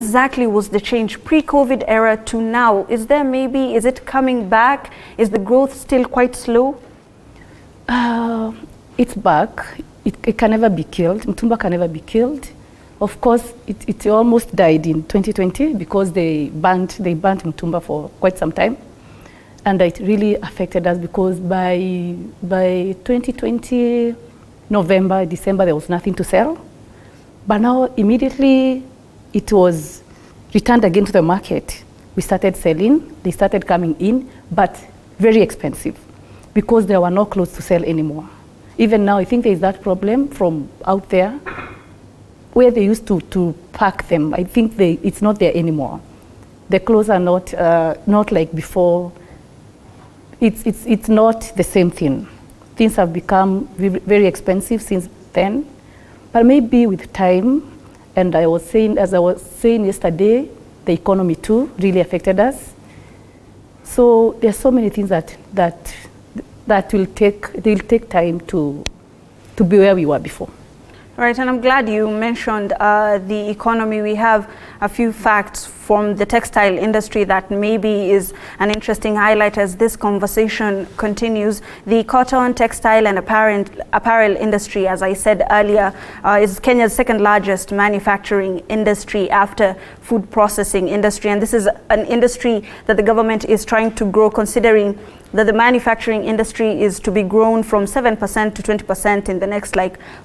exactly was the change pre-COVID era to now? Is it coming back? Is the growth still quite slow? It's back. It can never be killed. Mtumba can never be killed. Of course, it almost died in 2020 because they banned Mtumba for quite some time. And it really affected us because by 2020, November, December, there was nothing to sell. But now, immediately, it was returned again to the market. We started selling, they started coming in, but very expensive because there were no clothes to sell anymore. Even now, I think there is that problem from out there where they used to pack them. I think it's not there anymore. The clothes are not like before. It's not the same thing. Things have become very expensive since then, but maybe with time, and as I was saying yesterday, the economy too really affected us. So there's so many things that will take time to be where we were before. Right, and I'm glad you mentioned the economy. We have a few facts from the textile industry that maybe is an interesting highlight as this conversation continues. The cotton, textile and apparel industry, as I said earlier, is Kenya's second largest manufacturing industry after food processing industry. And this is an industry that the government is trying to grow, considering that the manufacturing industry is to be grown from 7% to 20% in the next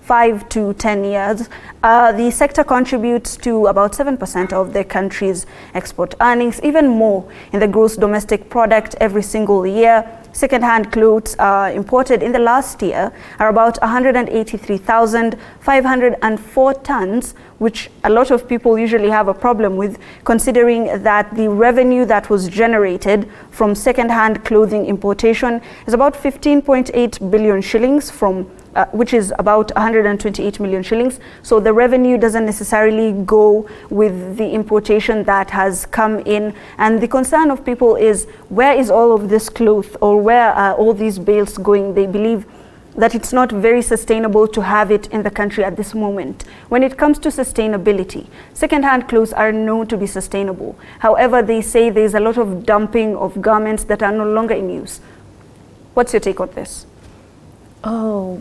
5 to 10 years. The sector contributes to about 7% of the country's export earnings, even more in the gross domestic product every single year. Second-hand clothes imported in the last year are about 183,504 tons, which a lot of people usually have a problem with, considering that the revenue that was generated from second-hand clothing importation is about 15.8 billion shillings which is about 128 million shillings. So the revenue doesn't necessarily go with the importation that has come in. And the concern of people is, where is all of this cloth, or where are all these bales going? They believe that it's not very sustainable to have it in the country at this moment. When it comes to sustainability, second-hand clothes are known to be sustainable. However, they say there's a lot of dumping of garments that are no longer in use. What's your take on this? Oh,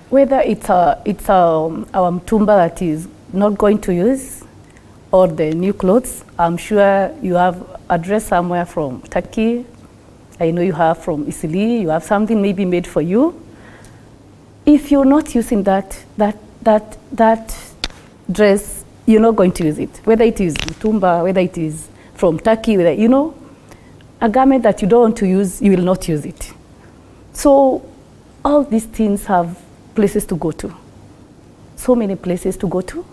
whether it's our Mtumba that is not going to use, or the new clothes, I'm sure you have a dress somewhere from Turkey. I know you have from Italy. You have something maybe made for you. If you're not using that dress, you're not going to use it. Whether it is Mtumba, whether it is from Turkey, a garment that you don't want to use, you will not use it. So all these things have places to go to. So many places to go to.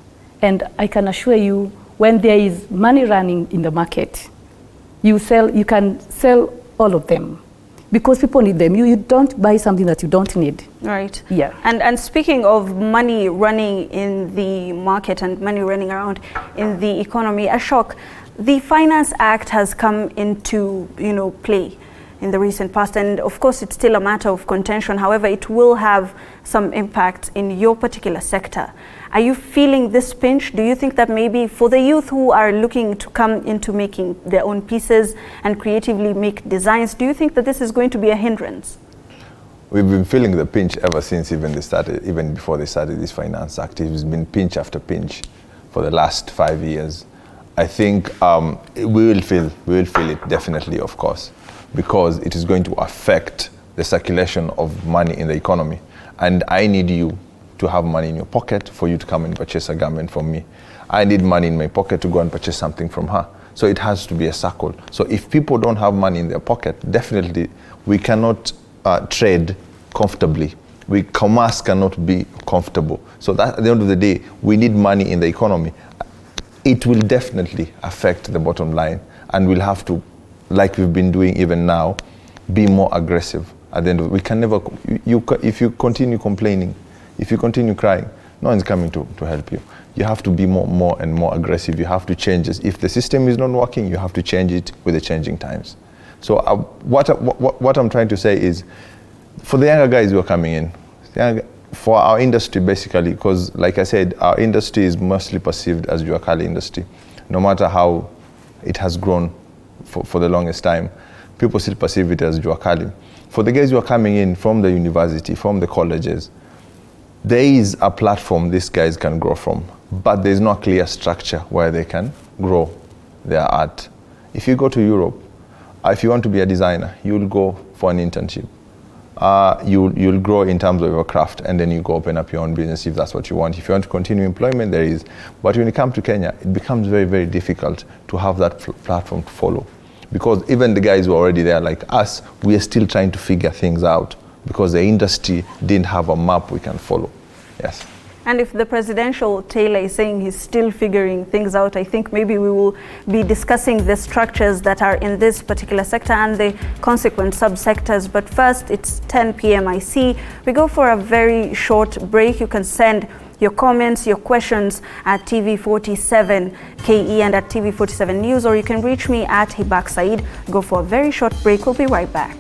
And I can assure you, when there is money running in the market, you can sell all of them because people need them. You don't buy something that you don't need. Right. Yeah. And speaking of money running in the market and money running around in the economy, Ashok, the Finance Act has come into play in the recent past, and of course it's still a matter of contention. However, it will have some impact in your particular sector. Are you feeling this pinch? Do you think that maybe for the youth who are looking to come into making their own pieces and creatively make designs, do you think that this is going to be a hindrance? We've been feeling the pinch ever since even before they started this Finance Act. It's been pinch after pinch for the last 5 years. I think we will feel it definitely, of course, because it is going to affect the circulation of money in the economy. And I need you to have money in your pocket for you to come and purchase a garment from me. I need money in my pocket to go and purchase something from her. So it has to be a circle. So if people don't have money in their pocket, definitely we cannot trade comfortably. Commerce cannot be comfortable. So that, at the end of the day, we need money in the economy. It will definitely affect the bottom line, and we'll have to, like we've been doing even now, be more aggressive. At the end of it, we can never, if you continue complaining, if you continue crying, no one's coming to help you. You have to be more and more aggressive. You have to change this. If the system is not working, you have to change it with the changing times. So what I'm trying to say is, for the younger guys who are coming in, for our industry basically, because like I said, our industry is mostly perceived as Juakali industry. no matter how it has grown for the longest time, people still perceive it as jua kali. For the guys who are coming in from the university, from the colleges, there is a platform these guys can grow from, but there's no clear structure where they can grow their art. If you go to Europe, if you want to be a designer, you'll go for an internship. You'll grow in terms of your craft, and then you go open up your own business if that's what you want. If you want to continue employment, there is. But when you come to Kenya, it becomes very, very difficult to have that platform to follow. Because even the guys who are already there, like us, we are still trying to figure things out because the industry didn't have a map we can follow. Yes. And if the presidential tailor is saying he's still figuring things out, I think maybe we will be discussing the structures that are in this particular sector and the consequent subsectors. But first, it's 10 p.m. I see. We go for a very short break. You can send your comments, your questions at TV47KE and at TV47 News, or you can reach me at Hibak Said. Go for a very short break. We'll be right back.